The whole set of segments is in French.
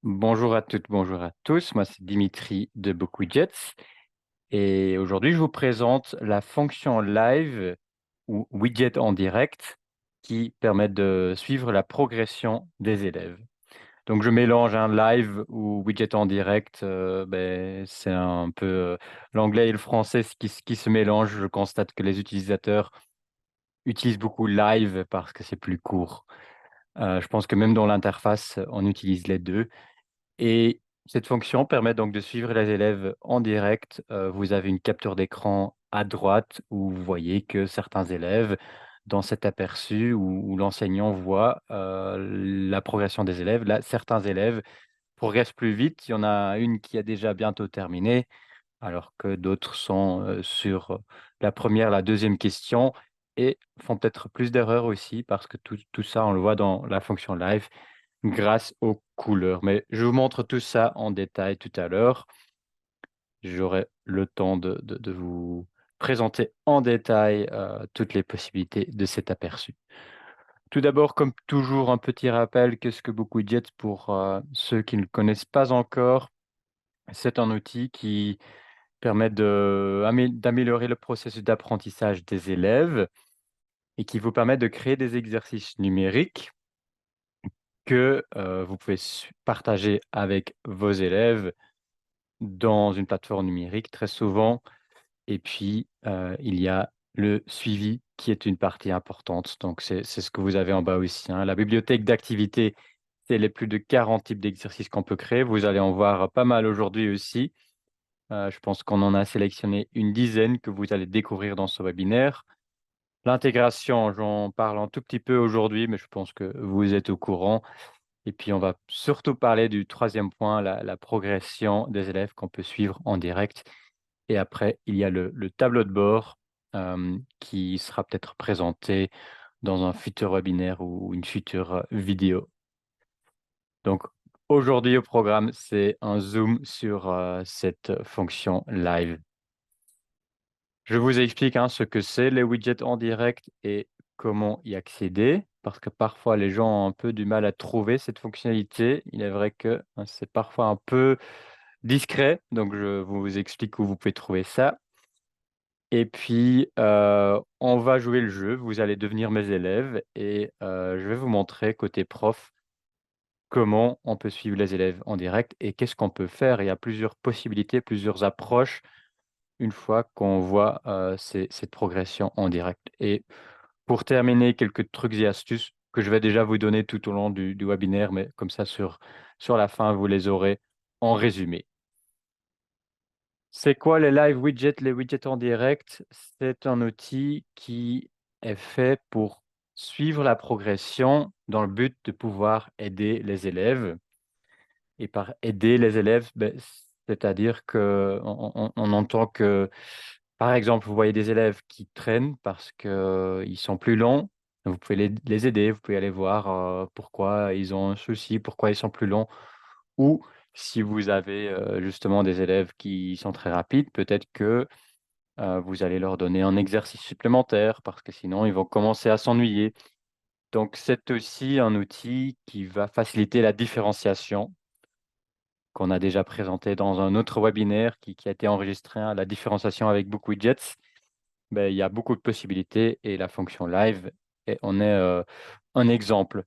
Bonjour à toutes, bonjour à tous. Moi, c'est Dimitri de BookWidgets. Et aujourd'hui, je vous présente la fonction live ou widget en direct qui permet de suivre la progression des élèves. Donc, je mélange un live ou widget en direct. C'est un peu l'anglais et le français qui se mélangent. Je constate que les utilisateurs utilisent beaucoup live parce que c'est plus court. Je pense que même dans l'interface, on utilise les deux. Et cette fonction permet donc de suivre les élèves en direct. Vous avez une capture d'écran à droite où vous voyez que certains élèves, dans cet aperçu où l'enseignant voit la progression des élèves, là, certains élèves progressent plus vite. Il y en a une qui a déjà bientôt terminé, alors que d'autres sont sur la première, la deuxième question et font peut-être plus d'erreurs aussi parce que tout ça, on le voit dans la fonction live grâce aux couleurs. Mais je vous montre tout ça en détail tout à l'heure. J'aurai le temps de vous présenter en détail toutes les possibilités de cet aperçu. Tout d'abord, comme toujours, un petit rappel, qu'est-ce que BookWidget pour ceux qui ne le connaissent pas encore? C'est un outil qui permet d'améliorer le processus d'apprentissage des élèves et qui vous permet de créer des exercices numériques que vous pouvez partager avec vos élèves dans une plateforme numérique très souvent. Et puis, il y a le suivi qui est une partie importante. Donc, c'est ce que vous avez en bas aussi, hein. La bibliothèque d'activités, c'est les plus de 40 types d'exercices qu'on peut créer. Vous allez en voir pas mal aujourd'hui aussi. Je pense qu'on en a sélectionné une dizaine que vous allez découvrir dans ce webinaire. L'intégration, j'en parle un tout petit peu aujourd'hui, mais je pense que vous êtes au courant. Et puis, on va surtout parler du troisième point, la progression des élèves qu'on peut suivre en direct. Et après, il y a le tableau de bord qui sera peut-être présenté dans un futur webinaire ou une future vidéo. Donc, aujourd'hui au programme, c'est un zoom sur cette fonction live. Je vous explique ce que c'est les widgets en direct et comment y accéder, parce que parfois les gens ont un peu du mal à trouver cette fonctionnalité. Il est vrai que c'est parfois un peu discret, donc je vous explique où vous pouvez trouver ça. Et puis, on va jouer le jeu. Vous allez devenir mes élèves et je vais vous montrer côté prof comment on peut suivre les élèves en direct et qu'est-ce qu'on peut faire. Il y a plusieurs possibilités, plusieurs approches une fois qu'on voit cette progression en direct. Et pour terminer, quelques trucs et astuces que je vais déjà vous donner tout au long du webinaire, mais comme ça, sur la fin, vous les aurez en résumé. C'est quoi les live widgets? Les widgets en direct, c'est un outil qui est fait pour suivre la progression dans le but de pouvoir aider les élèves. Et par aider les élèves, c'est-à-dire qu'on entend que, par exemple, vous voyez des élèves qui traînent parce qu'ils sont plus longs. Vous pouvez les aider, vous pouvez aller voir pourquoi ils ont un souci, pourquoi ils sont plus longs. Ou si vous avez justement des élèves qui sont très rapides, peut-être que vous allez leur donner un exercice supplémentaire parce que sinon ils vont commencer à s'ennuyer. Donc c'est aussi un outil qui va faciliter la différenciation qu'on a déjà présenté dans un autre webinaire qui a été enregistré, la différenciation avec BookWidgets. Il y a beaucoup de possibilités et la fonction live en est un exemple.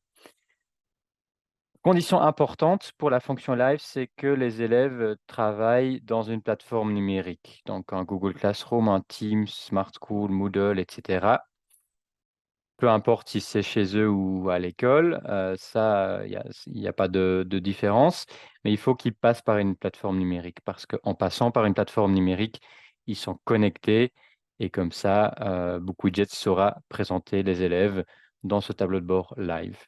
Condition importante pour la fonction live, c'est que les élèves travaillent dans une plateforme numérique, donc un Google Classroom, un Teams, Smart School, Moodle, etc. Peu importe si c'est chez eux ou à l'école, ça, il y a pas de différence, mais il faut qu'ils passent par une plateforme numérique parce qu'en passant par une plateforme numérique, ils sont connectés et comme ça, BookWidget saura présenter les élèves dans ce tableau de bord live.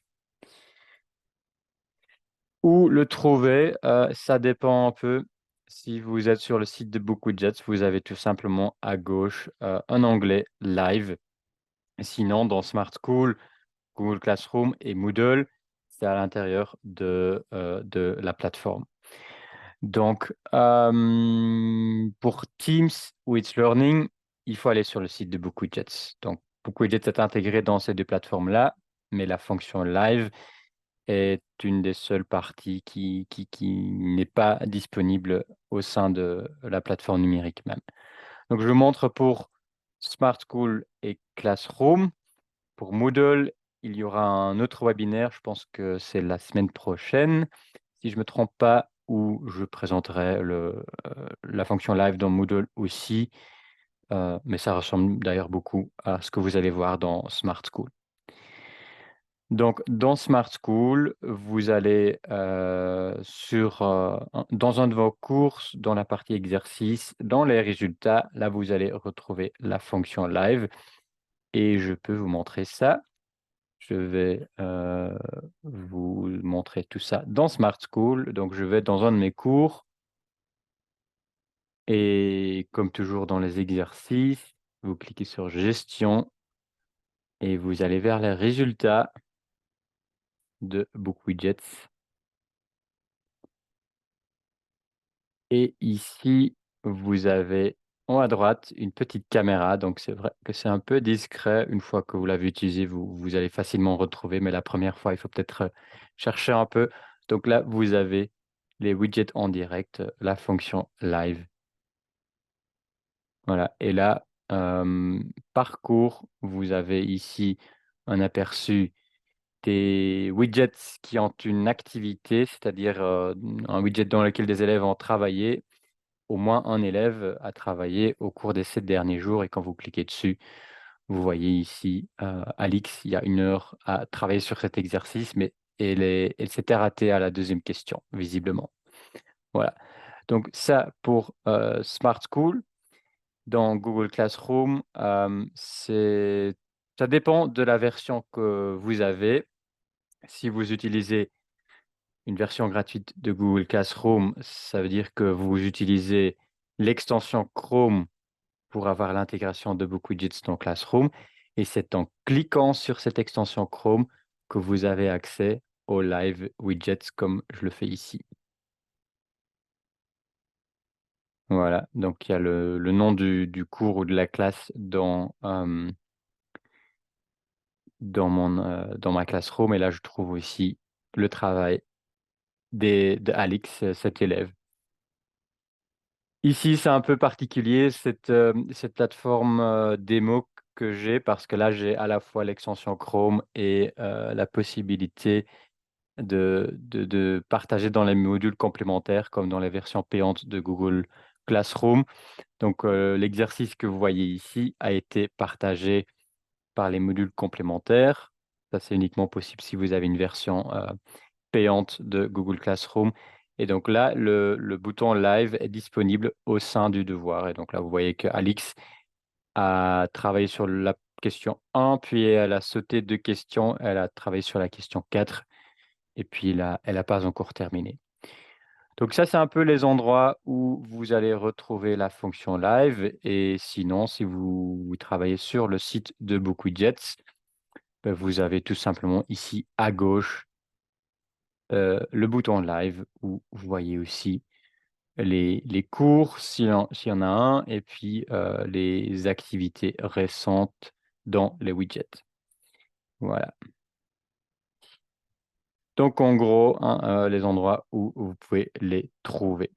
Où le trouver, ça dépend un peu. Si vous êtes sur le site de BookWidgets, vous avez tout simplement à gauche un onglet live. Sinon, dans Smart School, Google Classroom et Moodle, c'est à l'intérieur de la plateforme. Donc, pour Teams ou It's Learning, il faut aller sur le site de BookWidgets. Donc, BookWidgets est intégré dans ces deux plateformes-là, mais la fonction live est une des seules parties qui n'est pas disponible au sein de la plateforme numérique même. Donc, je vous montre pour Smart School et Classroom. Pour Moodle, il y aura un autre webinaire, je pense que c'est la semaine prochaine, si je ne me trompe pas, où je présenterai la fonction live dans Moodle aussi, mais ça ressemble d'ailleurs beaucoup à ce que vous allez voir dans Smart School. Donc, dans Smart School, vous allez dans un de vos cours, dans la partie exercice, dans les résultats, là, vous allez retrouver la fonction live et je peux vous montrer ça. Je vais vous montrer tout ça dans Smart School. Donc, je vais dans un de mes cours et comme toujours dans les exercices, vous cliquez sur Gestion et vous allez vers les résultats de BookWidgets. Et ici, vous avez en haut à droite une petite caméra. Donc, c'est vrai que c'est un peu discret. Une fois que vous l'avez utilisé, vous allez facilement retrouver. Mais la première fois, il faut peut-être chercher un peu. Donc là, vous avez les widgets en direct, la fonction live. Voilà. Et là, parcours, vous avez ici un aperçu des widgets qui ont une activité, c'est-à-dire un widget dans lequel des élèves ont travaillé. Au moins un élève a travaillé au cours des 7 derniers jours et quand vous cliquez dessus, vous voyez ici, Alix, il y a 1 heure, a travaillé sur cet exercice, mais elle s'était ratée à la deuxième question, visiblement. Voilà. Donc ça pour Smart School. Dans Google Classroom, ça dépend de la version que vous avez. Si vous utilisez une version gratuite de Google Classroom, ça veut dire que vous utilisez l'extension Chrome pour avoir l'intégration de BookWidgets dans Classroom. Et c'est en cliquant sur cette extension Chrome que vous avez accès aux live widgets comme je le fais ici. Voilà, donc il y a le nom du cours ou de la classe dans ma Classroom. Et là, je trouve aussi le travail de Alix, cet élève. Ici, c'est un peu particulier, cette plateforme démo que j'ai, parce que là, j'ai à la fois l'extension Chrome et la possibilité de partager dans les modules complémentaires, comme dans les versions payantes de Google Classroom. Donc, l'exercice que vous voyez ici a été partagé par les modules complémentaires. Ça, c'est uniquement possible si vous avez une version payante de Google Classroom. Et donc là, le bouton Live est disponible au sein du devoir. Et donc là, vous voyez que Alix a travaillé sur la question 1, puis elle a sauté 2 questions, elle a travaillé sur la question 4, et puis là, elle n'a pas encore terminé. Donc ça, c'est un peu les endroits où vous allez retrouver la fonction Live. Et sinon, si vous travaillez sur le site de BookWidgets, ben, vous avez tout simplement ici à gauche le bouton Live où vous voyez aussi les cours, s'il y en a un, et puis les activités récentes dans les widgets. Voilà. Donc, en gros, hein, les endroits où vous pouvez les trouver.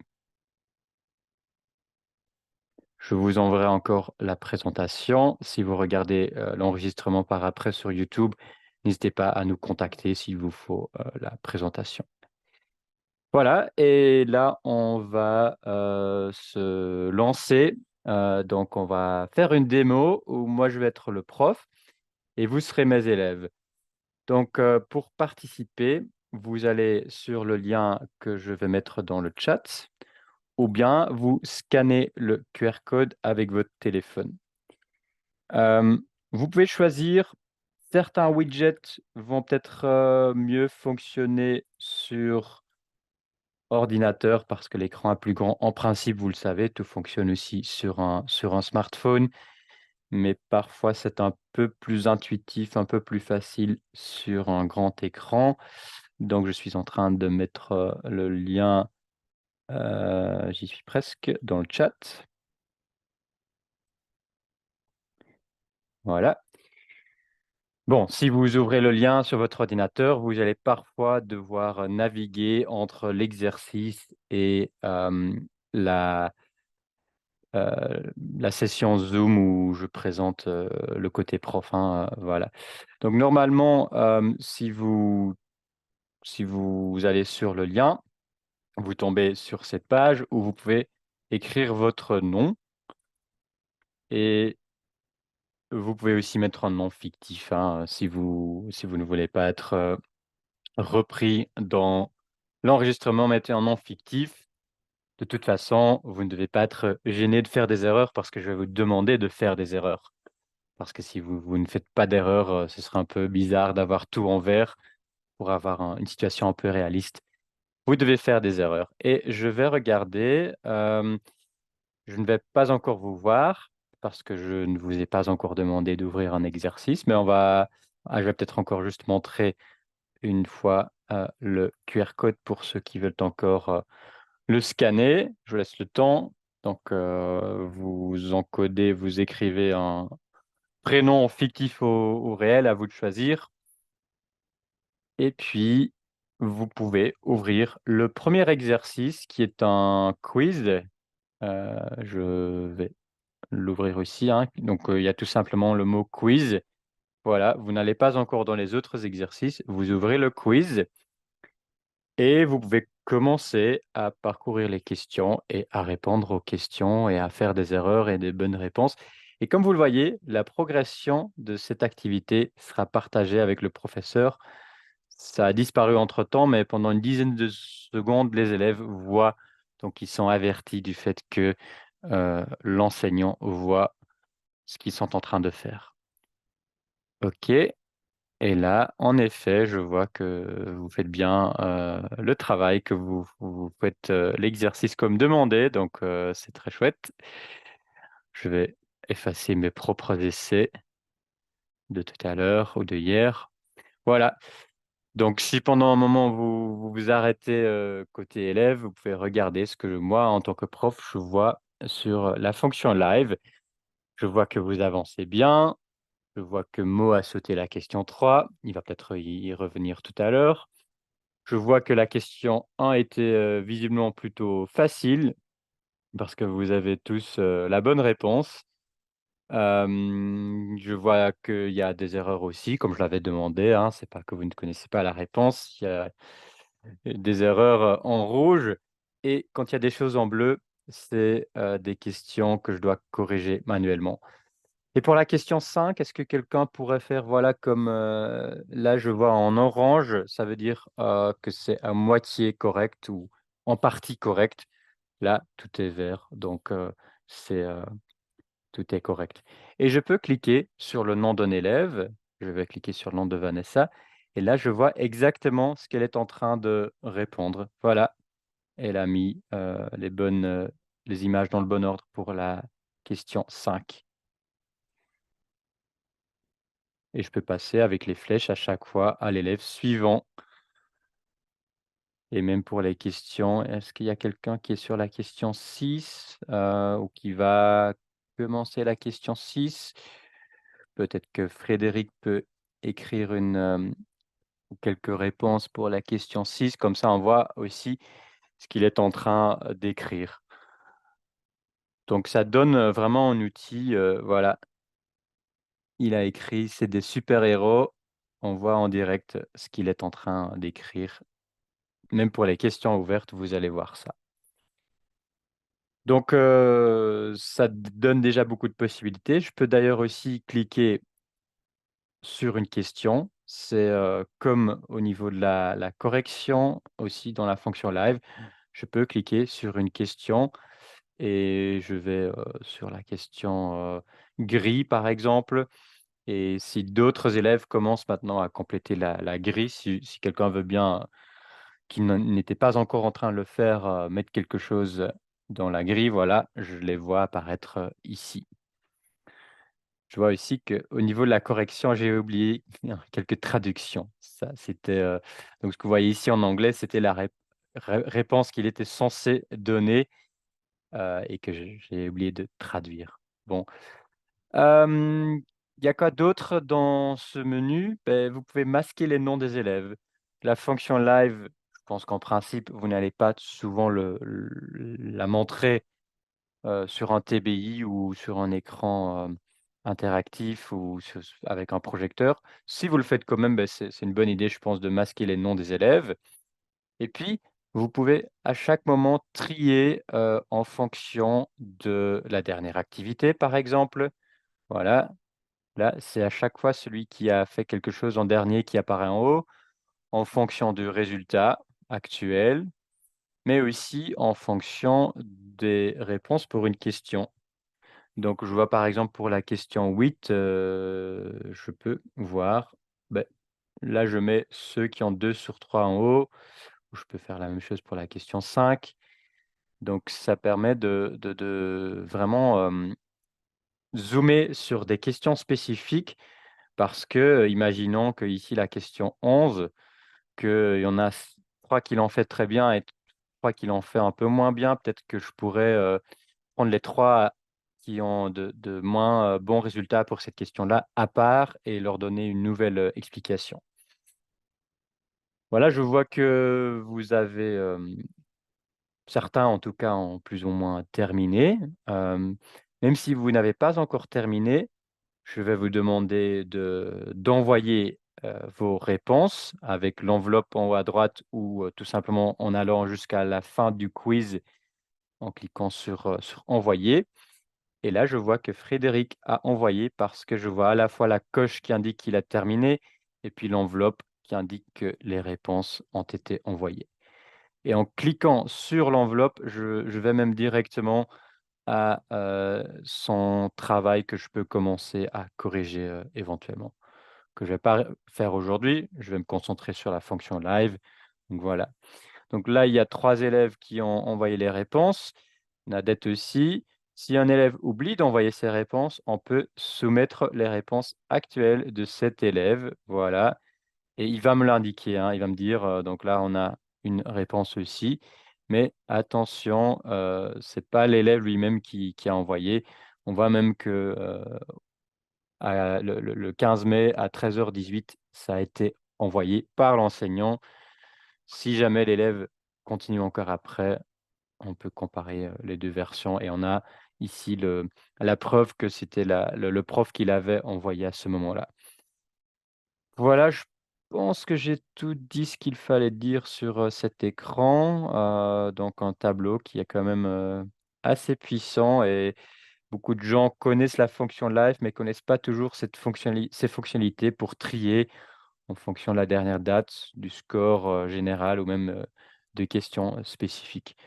Je vous enverrai encore la présentation. Si vous regardez l'enregistrement par après sur YouTube, n'hésitez pas à nous contacter s'il vous faut la présentation. Voilà, et là, on va se lancer. Donc, on va faire une démo où moi, je vais être le prof et vous serez mes élèves. Donc, pour participer, vous allez sur le lien que je vais mettre dans le chat ou bien vous scannez le QR code avec votre téléphone. Vous pouvez choisir, certains widgets vont peut-être mieux fonctionner sur ordinateur parce que l'écran est plus grand. En principe, vous le savez, tout fonctionne aussi sur un smartphone, mais parfois c'est un peu plus intuitif, un peu plus facile sur un grand écran. Donc, je suis en train de mettre le lien, j'y suis presque, dans le chat. Voilà. Bon, si vous ouvrez le lien sur votre ordinateur, vous allez parfois devoir naviguer entre l'exercice et la, la session Zoom où je présente le côté prof, hein, voilà. Donc normalement, si vous allez sur le lien, vous tombez sur cette page où vous pouvez écrire votre nom et vous pouvez aussi mettre un nom fictif, hein, si vous ne voulez pas être repris dans l'enregistrement, mettez un nom fictif. De toute façon, vous ne devez pas être gêné de faire des erreurs parce que je vais vous demander de faire des erreurs. Parce que si vous ne faites pas d'erreurs, ce serait un peu bizarre d'avoir tout en vert pour avoir une situation un peu réaliste. Vous devez faire des erreurs. Et je vais regarder. Je ne vais pas encore vous voir parce que je ne vous ai pas encore demandé d'ouvrir un exercice, mais je vais peut-être encore juste montrer une fois le QR code pour ceux qui veulent encore le scanner. Je vous laisse le temps. Donc, vous encodez, vous écrivez un prénom fictif ou réel, à vous de choisir. Et puis, vous pouvez ouvrir le premier exercice qui est un quiz. Je vais l'ouvrir aussi, hein. Donc, il y a tout simplement le mot quiz. Voilà, vous n'allez pas encore dans les autres exercices. Vous ouvrez le quiz. Et vous pouvez commencer à parcourir les questions et à répondre aux questions et à faire des erreurs et des bonnes réponses. Et comme vous le voyez, la progression de cette activité sera partagée avec le professeur. Ça a disparu entre-temps, mais pendant une dizaine de secondes, les élèves voient, donc ils sont avertis du fait que l'enseignant voit ce qu'ils sont en train de faire. OK. Et là, en effet, je vois que vous faites bien le travail, que vous faites l'exercice comme demandé, donc c'est très chouette. Je vais effacer mes propres essais de tout à l'heure ou de hier. Voilà. Donc, si pendant un moment vous vous arrêtez côté élève, vous pouvez regarder ce que moi, en tant que prof, je vois sur la fonction live. Je vois que vous avancez bien. Je vois que Mo a sauté la question 3. Il va peut-être y revenir tout à l'heure. Je vois que la question 1 était, visiblement plutôt facile parce que vous avez tous, la bonne réponse. Je vois qu'il y a des erreurs aussi, comme je l'avais demandé, hein. C'est pas que vous ne connaissez pas la réponse, il y a des erreurs, en rouge et quand il y a des choses en bleu, c'est, des questions que je dois corriger manuellement. Et pour la question 5, est-ce que quelqu'un pourrait faire, voilà, comme, là je vois en orange, ça veut dire, que c'est à moitié correct ou en partie correct. Là, tout est vert, donc c'est, tout est correct. Et je peux cliquer sur le nom d'un élève. Je vais cliquer sur le nom de Vanessa et là, je vois exactement ce qu'elle est en train de répondre. Voilà, elle a mis, les images dans le bon ordre pour la question 5. Et je peux passer avec les flèches à chaque fois à l'élève suivant et même pour les questions. Est-ce qu'il y a quelqu'un qui est sur la question 6 ou qui va commencer la question 6? Peut-être que Frédéric peut écrire ou quelques réponses pour la question 6. Comme ça, on voit aussi ce qu'il est en train d'écrire. Donc ça donne, vraiment un outil, voilà. Il a écrit: «C'est des super-héros». On voit en direct ce qu'il est en train d'écrire. Même pour les questions ouvertes, vous allez voir ça. Donc ça donne déjà beaucoup de possibilités. Je peux d'ailleurs aussi cliquer sur une question. C'est, comme au niveau de la correction aussi dans la fonction live, je peux cliquer sur une question et je vais, sur la question, gris par exemple et si d'autres élèves commencent maintenant à compléter la grille, si quelqu'un veut bien qui n'étaient pas encore en train de le faire, mettre quelque chose dans la grille, voilà, je les vois apparaître, ici. Je vois aussi qu'au niveau de la correction, j'ai oublié quelques traductions. Ça, c'était, donc ce que vous voyez ici en anglais, c'était la réponse qu'il était censé donner, et que j'ai oublié de traduire. Bon, hem Il y a quoi d'autre dans ce menu? Beh, vous pouvez masquer les noms des élèves. La fonction live, je pense qu'en principe, vous n'allez pas souvent la montrer, sur un TBI ou sur un écran, interactif ou avec un projecteur. Si vous le faites quand même, beh, c'est une bonne idée, je pense, de masquer les noms des élèves et puis vous pouvez à chaque moment trier, en fonction de la dernière activité, par exemple. Voilà, là, c'est à chaque fois celui qui a fait quelque chose en dernier qui apparaît en haut, en fonction du résultat actuel, mais aussi en fonction des réponses pour une question. Donc je vois par exemple pour la question 8, je peux voir, beh, là je mets ceux qui ont 2 sur 3 en haut, ou je peux faire la même chose pour la question 5. Donc ça permet de vraiment, zoomer sur des questions spécifiques parce que, imaginons qu'ici la question 11, qu'il y en a 3 qui l'ont fait très bien et 3 qui l'ont fait un peu moins bien. Peut-être que je pourrais, prendre les 3 qui ont de moins, bons résultats pour cette question-là à part et leur donner une nouvelle, explication. Voilà, je vois que vous avez, certains en tout cas ont plus ou moins terminé. Même si vous n'avez pas encore terminé, je vais vous demander d'envoyer, vos réponses avec l'enveloppe en haut à droite ou, tout simplement en allant jusqu'à la fin du quiz en cliquant sur envoyer et là, je vois que Frédéric a envoyé parce que je vois à la fois la coche qui indique qu'il a terminé et puis l'enveloppe qui indique que les réponses ont été envoyées et en cliquant sur l'enveloppe, je vais même directement à, son travail que je peux commencer à corriger, éventuellement. Que je vais pas faire aujourd'hui, je vais me concentrer sur la fonction live, donc voilà. Donc là, il y a 3 élèves qui ont envoyé les réponses, Nadette aussi. Si un élève oublie d'envoyer ses réponses, on peut soumettre les réponses actuelles de cet élève, voilà et il va me l'indiquer, hein. Il va me dire, donc là, on a une réponse aussi, mais attention, c'est pas l'élève lui-même qui a envoyé. On voit même que, à le 15 mai à 13h18, ça a été envoyé par l'enseignant. Si jamais l'élève continue encore après, on peut comparer, les 2 versions et on a ici la preuve que c'était le prof qui l'avait envoyé à ce moment-là. Voilà, je pense que j'ai tout dit ce qu'il fallait dire sur, cet écran, donc un tableau qui est quand même, assez puissant et beaucoup de gens connaissent la fonction live, mais connaissent pas toujours ces fonctionnalités pour trier en fonction de la dernière date, du score, général ou même, de questions, spécifiques.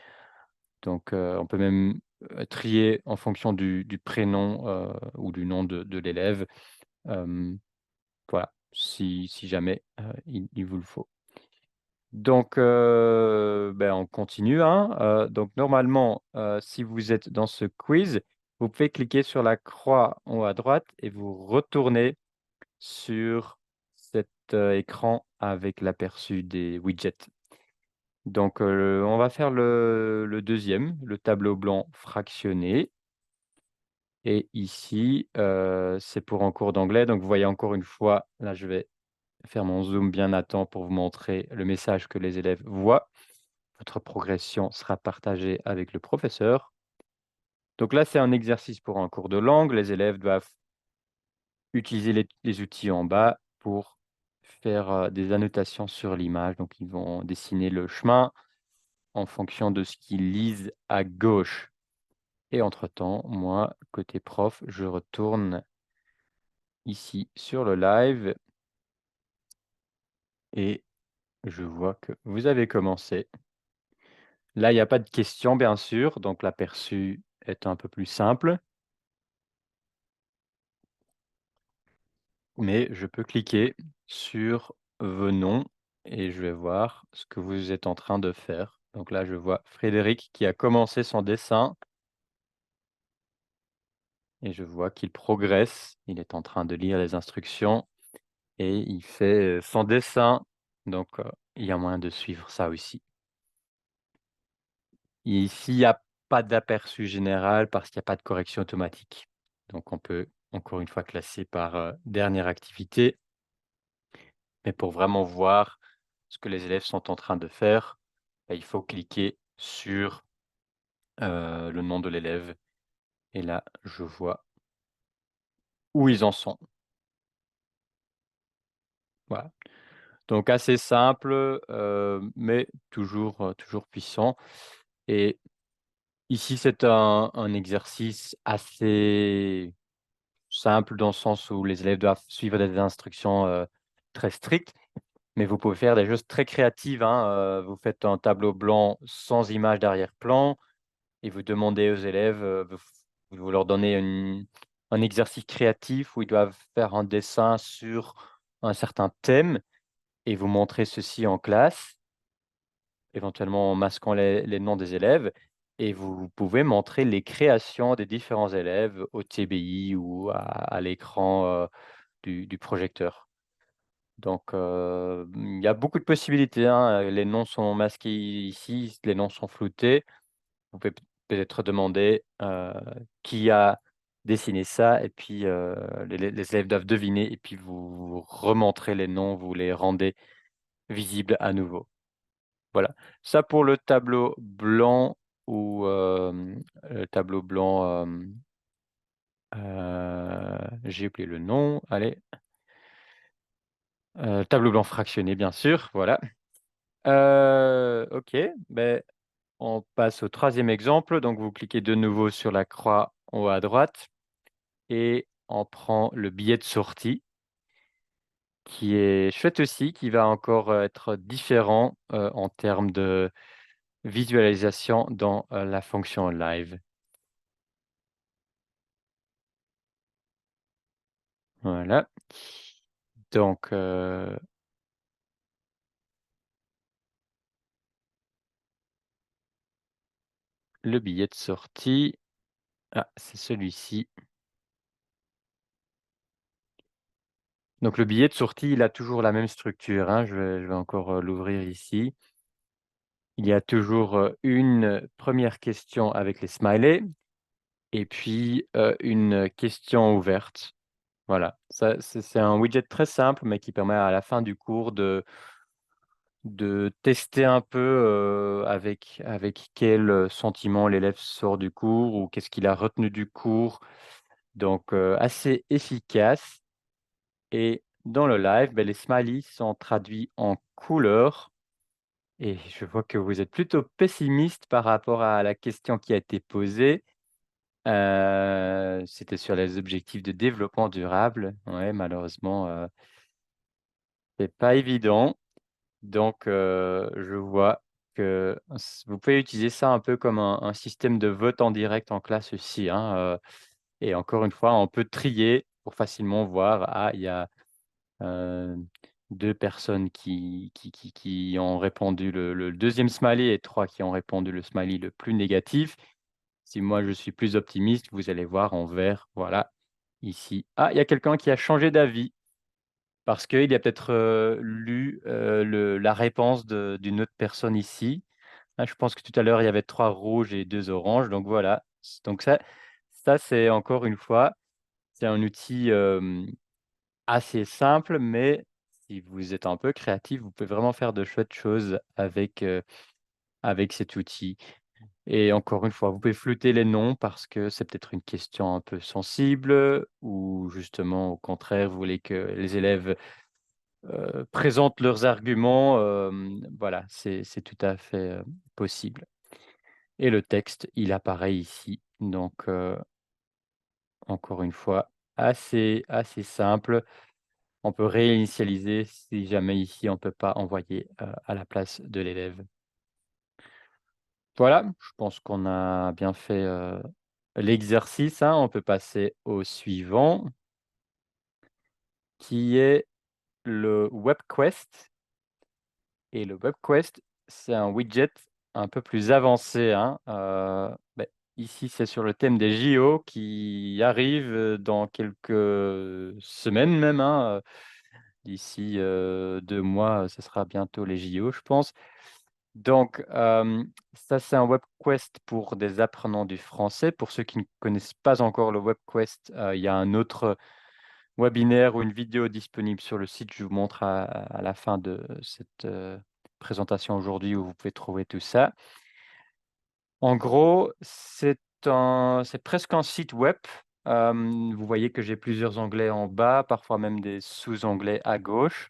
Donc, on peut même, trier en fonction du prénom, ou du nom de l'élève, hem voilà, si jamais, il vous le faut. Donc, on continue, hein, donc normalement, si vous êtes dans ce quiz, vous pouvez cliquer sur la croix en haut à droite et vous retournez sur cet, écran avec l'aperçu des widgets. Donc, on va faire le 2e, le tableau blanc fractionné et ici, c'est pour un cours d'anglais. Donc vous voyez encore une fois, là je vais faire mon zoom bien à temps pour vous montrer le message que les élèves voient. Votre progression sera partagée avec le professeur. Donc là, c'est un exercice pour un cours de langue. Les élèves doivent utiliser les outils en bas pour faire des annotations sur l'image. Donc, ils vont dessiner le chemin en fonction de ce qu'ils lisent à gauche. Et entre-temps, moi, côté prof, je retourne ici sur le live et je vois que vous avez commencé. Là, il y a pas de question bien sûr, donc l'aperçu est un peu plus simple, mais je peux cliquer sur vos noms et je vais voir ce que vous êtes en train de faire. Donc là, je vois Frédéric qui a commencé son dessin et je vois qu'il progresse. Il est en train de lire les instructions et il fait, son dessin, donc il y a moyen de suivre ça aussi. Ici, il y a pas d'aperçu général parce qu'il y a pas de correction automatique. Donc on peut encore une fois classé par, dernière activité. Mais pour vraiment voir ce que les élèves sont en train de faire, bah, il faut cliquer sur, le nom de l'élève et là, je vois où ils en sont. Voilà. Donc assez simple, mais toujours puissant et ici, c'est un exercice assez simple dans le sens où les élèves doivent suivre des instructions, très strictes, mais vous pouvez faire des choses très créatives, hein, vous faites un tableau blanc sans image d'arrière-plan et vous demandez aux élèves, vous leur donnez un exercice créatif où ils doivent faire un dessin sur un certain thème et vous montrez ceci en classe, éventuellement en masquant les noms des élèves et vous pouvez montrer les créations des différents élèves au TBI ou à l'écran, du projecteur. Donc, il y a beaucoup de possibilités, hein, les noms sont masqués ici, les noms sont floutés. Vous pouvez peut-être demander, qui a dessiné ça et puis, les élèves doivent deviner et puis vous remontrez les noms, vous les rendez visibles à nouveau. Voilà. Ça pour le tableau blanc ou, le tableau blanc, j'ai oublié le nom, allez, tableau blanc fractionné bien sûr, voilà. OK, beh, on passe au troisième exemple. Donc vous cliquez de nouveau sur la croix en haut à droite et on prend le billet de sortie qui est chouette aussi, qui va encore, être différent, en termes de visualisation dans, la fonction live. Voilà. Donc, le billet de sortie, ah, c'est celui-ci. Donc le billet de sortie, il a toujours la même structure, hein. Je vais encore, l'ouvrir ici. Il y a toujours, une première question avec les smileys et puis, une question ouverte. Voilà, ça c'est un widget très simple, mais qui permet à la fin du cours de tester un peu, avec quel, sentiment l'élève sort du cours ou qu'est-ce qu'il a retenu du cours. Donc, assez efficace et dans le live, beh, les smileys sont traduits en couleurs et je vois que vous êtes plutôt pessimiste par rapport à la question qui a été posée. C'était sur les objectifs de développement durable. Ouais, malheureusement, c'est pas évident. Donc, je vois que vous pouvez utiliser ça un peu comme un système de vote en direct en classe aussi, hein, et encore une fois, on peut trier pour facilement voir, ah, il y a, heu, 2 personnes qui ont répondu le 2e smiley et 3 qui ont répondu le smiley le plus négatif. Si moi je suis plus optimiste, vous allez voir en vert, voilà, ici. Ah, il y a quelqu'un qui a changé d'avis parce qu'il a peut-être, lu, la réponse d'une autre personne ici. Ah, je pense que tout à l'heure, il y avait 3 rouges et 2 oranges, donc voilà. Donc ça c'est encore une fois, c'est un outil, assez simple, mais si vous êtes un peu créatif, vous pouvez vraiment faire de chouettes choses avec cet outil. Et encore une fois, vous pouvez flouter les noms parce que c'est peut-être une question un peu sensible ou justement, au contraire, vous voulez que les élèves, présentent leurs arguments, voilà, c'est tout à fait, possible. Et le texte, il apparaît ici, donc encore une fois, assez simple. On peut réinitialiser si jamais ici on ne peut pas envoyer, à la place de l'élève. Voilà, je pense qu'on a bien fait, l'exercice, hein. On peut passer au suivant, qui est le WebQuest et le WebQuest, c'est un widget un peu plus avancé, hein. Beh, ici, c'est sur le thème des JO qui arrivent, dans quelques semaines même, hein, d'ici, 2 mois, ce sera bientôt les JO, je pense. Donc, ça, c'est un WebQuest pour des apprenants du français. Pour ceux qui ne connaissent pas encore le WebQuest, il y a un autre webinaire ou une vidéo disponible sur le site. Je vous montre à la fin de cette, présentation aujourd'hui où vous pouvez trouver tout ça. En gros, c'est presque un site web. Vous voyez que j'ai plusieurs onglets en bas, parfois même des sous-onglets à gauche.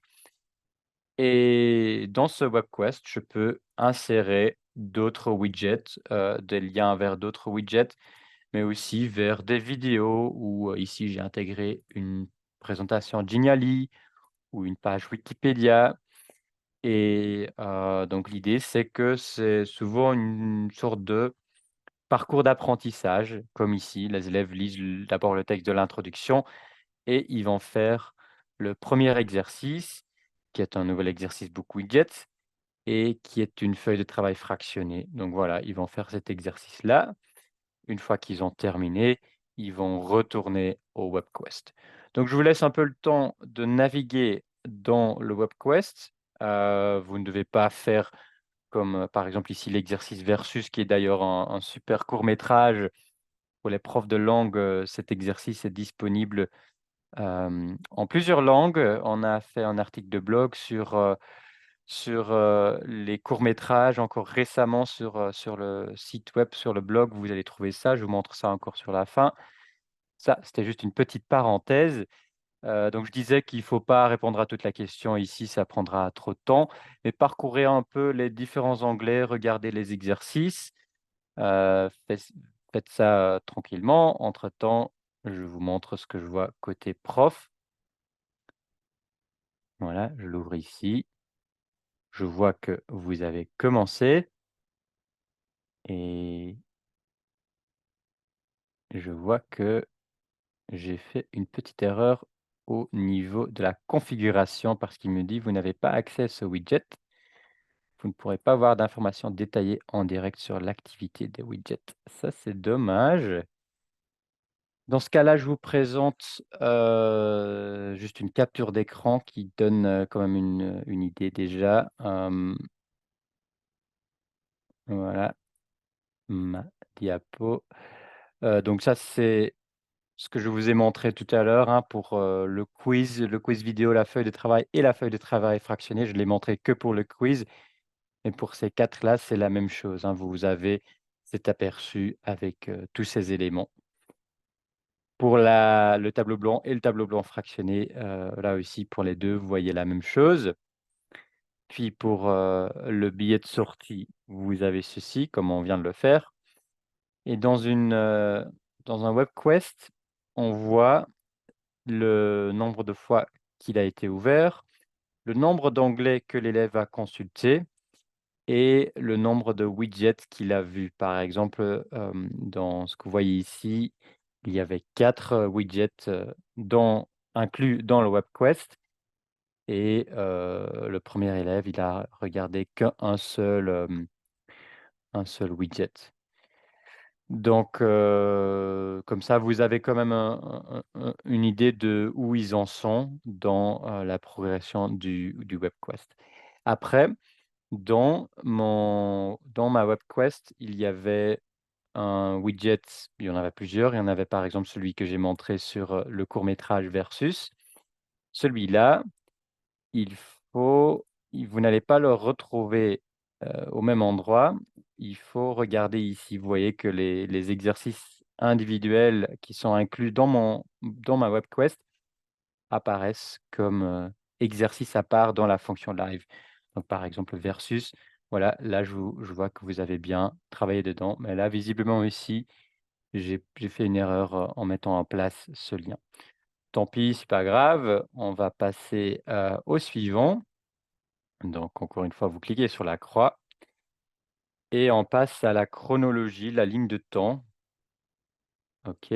Et dans ce WebQuest, je peux insérer d'autres widgets, des liens vers d'autres widgets, mais aussi vers des vidéos où, ici, j'ai intégré une présentation Geniali ou une page Wikipédia. Et donc l'idée, c'est que c'est souvent une sorte de parcours d'apprentissage, comme ici. Les élèves lisent d'abord le texte de l'introduction et ils vont faire le premier exercice, qui est un nouvel exercice Book Widget et qui est une feuille de travail fractionnée. Donc voilà, ils vont faire cet exercice-là. Une fois qu'ils ont terminé, ils vont retourner au WebQuest. Donc je vous laisse un peu le temps de naviguer dans le WebQuest. Vous ne devez pas faire comme, par exemple ici l'exercice Versus, qui est d'ailleurs un super court métrage pour les profs de langue. Cet exercice est disponible, en plusieurs langues. On a fait un article de blog sur, les courts-métrages encore récemment sur le site web, sur le blog, vous allez trouver ça. Je vous montre ça encore sur la fin. Ça, c'était juste une petite parenthèse. Donc je disais qu'il ne faut pas répondre à toute la question ici, ça prendra trop de temps, mais parcourez un peu les différents onglets, regardez les exercices, faites ça, tranquillement. Entre-temps, je vous montre ce que je vois côté prof. Voilà, je l'ouvre ici. Je vois que vous avez commencé et je vois que j'ai fait une petite erreur au niveau de la configuration parce qu'il me dit: «Vous n'avez pas accès à ce widget. Vous ne pourrez pas avoir d'informations détaillées en direct sur l'activité des widgets». Ça, c'est dommage. Dans ce cas-là, je vous présente, juste une capture d'écran qui donne, quand même une idée déjà. Voilà, ma diapo. Donc ça, c'est ce que je vous ai montré tout à l'heure, hein, pour, le quiz vidéo, la feuille de travail et la feuille de travail fractionnée. Je ne l'ai montré que pour le quiz, et pour ces 4 là, c'est la même chose, hein. Vous avez cet aperçu avec, tous ces éléments. Pour le tableau blanc et le tableau blanc fractionné, là aussi pour les 2, vous voyez la même chose. Puis pour, le billet de sortie, vous avez ceci, comme on vient de le faire, et dans un WebQuest, on voit le nombre de fois qu'il a été ouvert, le nombre d'onglets que l'élève a consultés et le nombre de widgets qu'il a vus. Par exemple, dans ce que vous voyez ici, il y avait 4 widgets, inclus dans le WebQuest, et le premier élève, il a regardé un seul widget. Donc, comme ça, vous avez quand même une idée de où ils en sont dans, la progression du WebQuest. Après, dans ma WebQuest, il y avait un widget, il y en avait plusieurs. Il y en avait par exemple celui que j'ai montré sur, le court-métrage Versus. Celui-là, il faut vous n'allez pas le retrouver, au même endroit. Il faut regarder ici. Vous voyez que les exercices individuels qui sont inclus dans ma WebQuest apparaissent comme, exercices à part dans la fonction live. Donc par exemple versus, voilà, là je vois que vous avez bien travaillé dedans, mais là visiblement ici, j'ai fait une erreur, en mettant en place ce lien. Tant pis, c'est pas grave, on va passer, au suivant. Donc encore une fois, vous cliquez sur la croix et on passe à la chronologie, la ligne de temps. OK.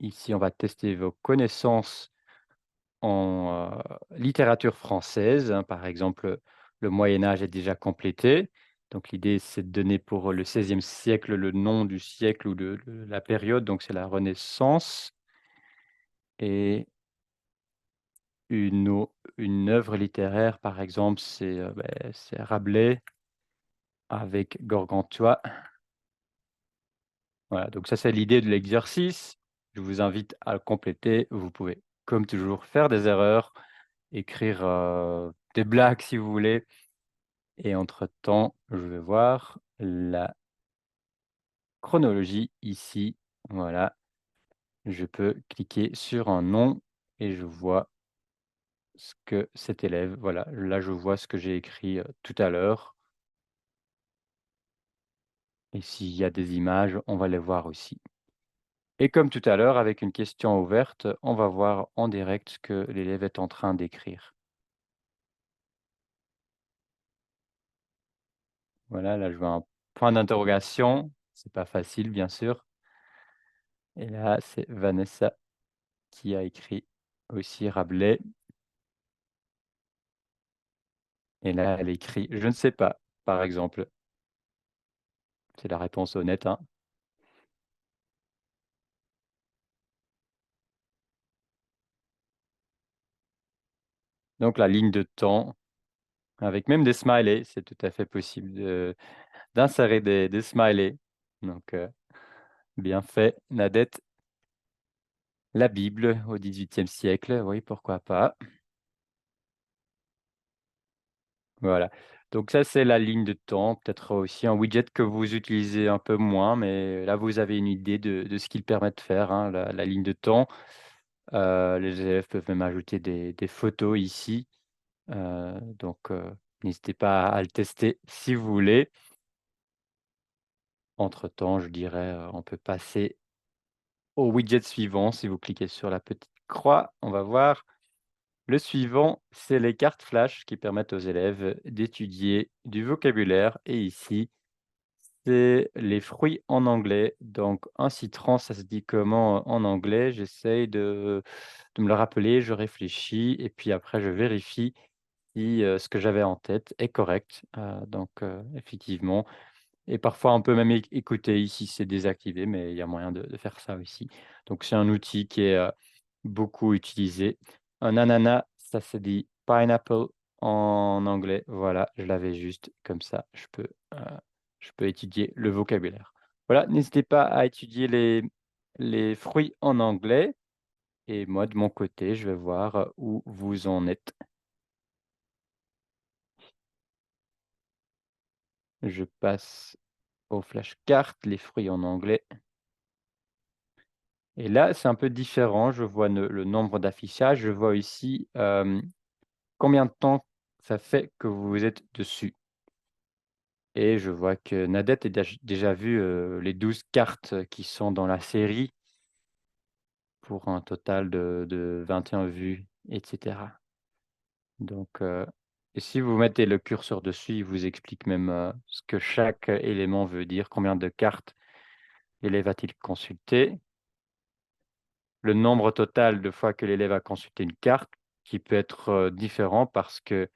Ici, on va tester vos connaissances en, littérature française, hein. Par exemple, le Moyen Âge est déjà complété. Donc l'idée, c'est de donner pour le 16e siècle le nom du siècle ou de la période, donc c'est la Renaissance, et une œuvre littéraire, par exemple, c'est Rabelais. avec Gargantua. Voilà, donc ça, c'est l'idée de l'exercice. Je vous invite à le compléter. Vous pouvez, comme toujours, faire des erreurs, écrire, des blagues si vous voulez et entre-temps, je vais voir la chronologie ici. Voilà, je peux cliquer sur un nom et je vois ce que cet élève voilà, là, je vois ce que j'ai écrit, tout à l'heure et s'il y a des images, on va les voir aussi. Et comme tout à l'heure, avec une question ouverte, on va voir en direct ce que l'élève est en train d'écrire. Voilà, là, je vois un point d'interrogation. C'est pas facile, bien sûr. Et là, c'est Vanessa qui a écrit aussi Rabelais. Et là, elle écrit: «Je ne sais pas», par exemple. C'est la réponse honnête, hein. Donc la ligne de temps, avec même des smileys, c'est tout à fait possible d'insérer des smileys. Donc bien fait, Nadette. La Bible au XVIIIe siècle, oui, pourquoi pas. Voilà. Donc ça, c'est la ligne de temps, peut-être aussi un widget que vous utilisez un peu moins, mais là, vous avez une idée de ce qu'il permet de faire, hein, la ligne de temps. Les élèves peuvent même ajouter des photos ici, donc n'hésitez pas à le tester si vous voulez. Entre-temps, je dirais, on peut passer au widget suivant. Si vous cliquez sur la petite croix, on va voir. Le suivant, c'est les cartes flash qui permettent aux élèves d'étudier du vocabulaire et ici, c'est les fruits en anglais. Donc un citron, ça se dit comment en anglais? J'essaye de me le rappeler, je réfléchis et puis après je vérifie si, ce que j'avais en tête est correct. Donc effectivement et parfois on peut même écouter ici, c'est désactivé, mais il y a moyen de faire ça aussi. Donc c'est un outil qui est, beaucoup utilisé. Un ananas, ça se dit pineapple en anglais. Voilà, je l'avais juste comme ça, je peux étudier le vocabulaire. Voilà, n'hésitez pas à étudier les fruits en anglais et moi de mon côté, je vais voir, où vous en êtes. Je passe aux flashcards, les fruits en anglais. Et là, c'est un peu différent. Je vois le nombre d'affichages. Je vois ici, combien de temps ça fait que vous êtes dessus. Et je vois que Nadette a déjà vu, les 12 cartes qui sont dans la série pour un total de 21 vues et cetera. Donc, et si vous mettez le curseur dessus, il vous explique même, ce que chaque élément veut dire, combien de cartes l'élève a-t-il consulté. Le nombre total de fois que l'élève a consulté une carte qui peut être, différent parce qu'il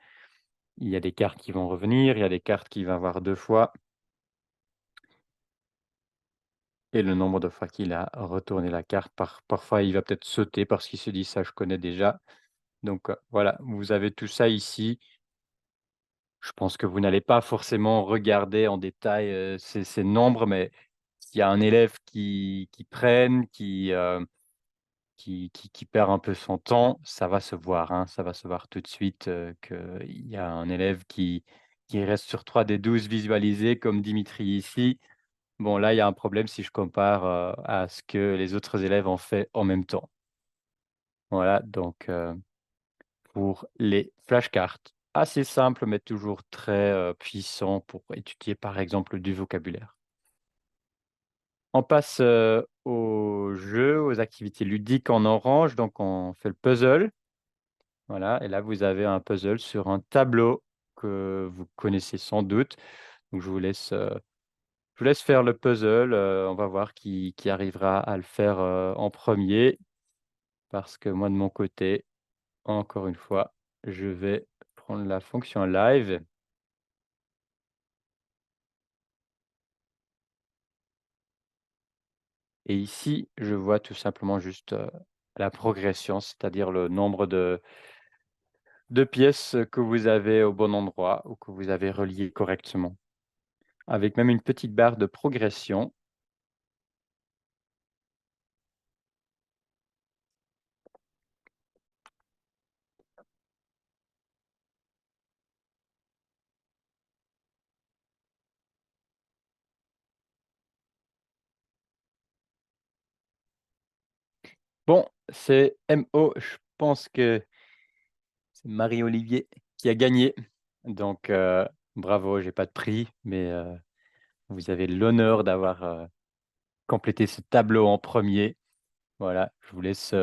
y a des cartes qui vont revenir, il y a des cartes qu'il va voir 2 fois et le nombre de fois qu'il a retourné la carte. Parfois, il va peut-être sauter parce qu'il se dit: «Ça, je connais déjà». Donc, voilà, vous avez tout ça ici. Je pense que vous n'allez pas forcément regarder en détail, ces nombres, mais s'il y a un élève qui traîne, qui perd un peu son temps, ça va se voir, hein. Ça va se voir tout de suite, qu'il y a un élève qui reste sur 3 des 12 visualisés comme Dimitri ici. Bon, là, il y a un problème si je compare, à ce que les autres élèves ont fait en même temps. Voilà, donc pour les flashcards, assez simple, mais toujours très, puissant pour étudier, par exemple, du vocabulaire. On passe, aux jeux, aux activités ludiques en orange, donc on fait le puzzle. Voilà et là, vous avez un puzzle sur un tableau que vous connaissez sans doute. Donc je vous laisse faire le puzzle, on va voir qui arrivera à le faire, en premier parce que moi, de mon côté, encore une fois, je vais prendre la fonction live et ici, je vois tout simplement juste, la progression, c'est-à-dire le nombre de pièces que vous avez au bon endroit ou que vous avez reliées correctement. avec même une petite barre de progression. Bon, c'est MO, je pense que c'est Marie-Olivier qui a gagné. Donc, bravo, j'ai pas de prix, mais vous avez l'honneur d'avoir complété ce tableau en premier. Voilà, je vous laisse.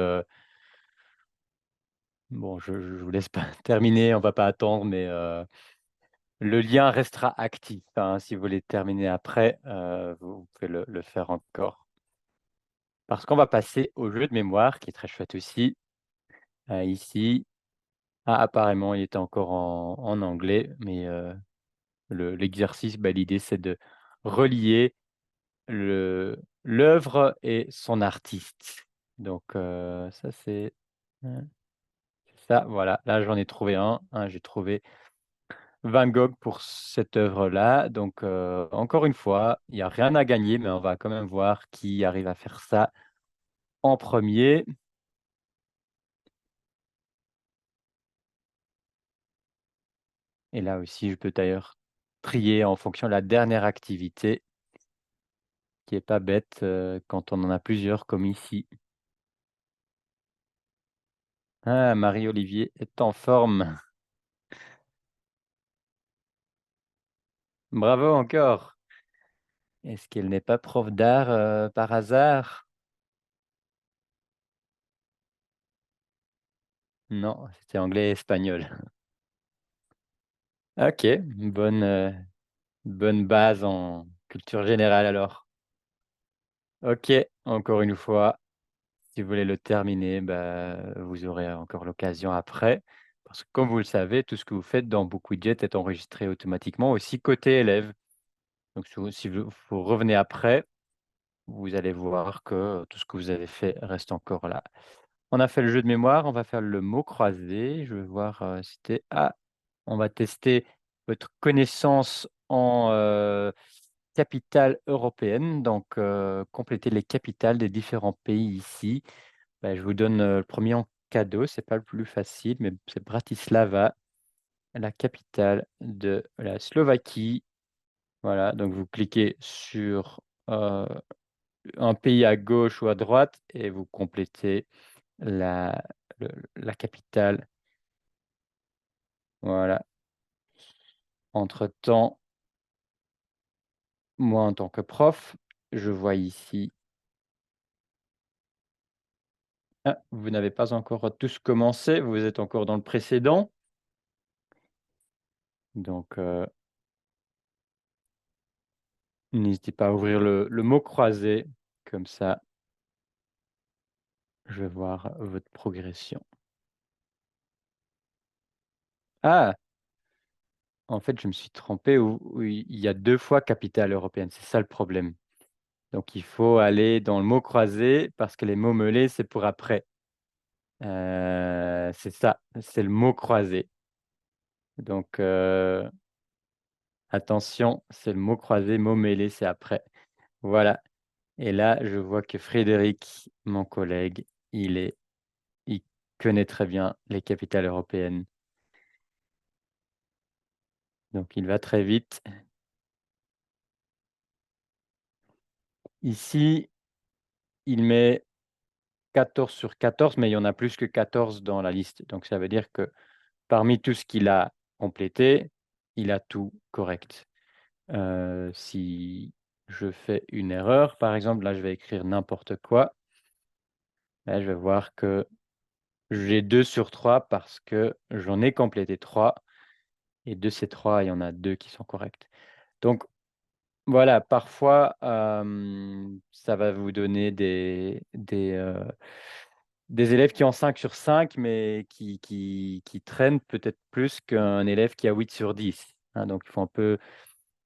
Bon, je vous laisse pas terminer, on va pas attendre, mais le lien restera actif, hein. Si vous voulez terminer après, vous pouvez le faire encore. Parce qu'on va passer au jeu de mémoire, qui est très chouette aussi. Ici, ah, apparemment, il était encore en anglais, mais l'exercice, bah, l'idée, c'est de relier l'œuvre et son artiste. Donc, ça, c'est ça, voilà. Là, j'en ai trouvé un, hein, j'ai trouvé Van Gogh pour cette œuvre-là. Donc, encore une fois, il y a rien à gagner, mais on va quand même voir qui arrive à faire ça en premier. Et là aussi, je peux d'ailleurs trier en fonction de la dernière activité, qui est pas bête, quand on en a plusieurs comme ici. Ah, Marie-Olivier est en forme. Bravo encore. Est-ce qu'elle n'est pas prof d'art, par hasard? Non, c'était anglais et espagnol. OK, bonne base en culture générale alors. OK, encore une fois, si vous voulez le terminer, bah, vous aurez encore l'occasion après. Parce que comme vous le savez, tout ce que vous faites dans BookWidget est enregistré automatiquement aussi côté élève. Donc si vous revenez après, vous allez voir que tout ce que vous avez fait reste encore là. On a fait le jeu de mémoire, on va faire le mot croisé. Je vais voir, on va tester votre connaissance en, capitales européennes, donc compléter les capitales des différents pays ici. Bah, je vous donne, le premier en cadeau, c'est pas le plus facile, mais c'est Bratislava, la capitale de la Slovaquie. Voilà, donc vous cliquez sur, un pays à gauche ou à droite et vous complétez la la capitale. Voilà. Entre-temps, moi, en tant que prof, je vois ici ah, vous n'avez pas encore tous commencé, vous êtes encore dans le précédent. Donc, n'hésitez pas à ouvrir le mot croisé, comme ça, je vais voir votre progression. Ah! En fait, je me suis trompé, où il y a 2 fois capitale européenne, c'est ça le problème. Donc il faut aller dans le mot croisé parce que les mots mêlés, c'est pour après. C'est ça, c'est le mot croisé. Donc, attention, c'est le mot croisé, mot mêlé, c'est après. Voilà. Et là, je vois que Frédéric, mon collègue, il connaît très bien les capitales européennes. Donc il va très vite. Ici, il met 14 sur 14, mais il y en a plus que 14 dans la liste. Donc ça veut dire que parmi tout ce qu'il a complété, il a tout correct. Si je fais une erreur, par exemple, là, je vais écrire n'importe quoi. Là, je vais voir que j'ai 2 sur 3 parce que j'en ai complété 3 et de ces 3, il y en a 2 qui sont corrects. Donc voilà, parfois, ça va vous donner des élèves qui ont 5 sur 5, mais qui traînent peut-être plus qu'un élève qui a 8 sur 10, hein. Donc il faut un peu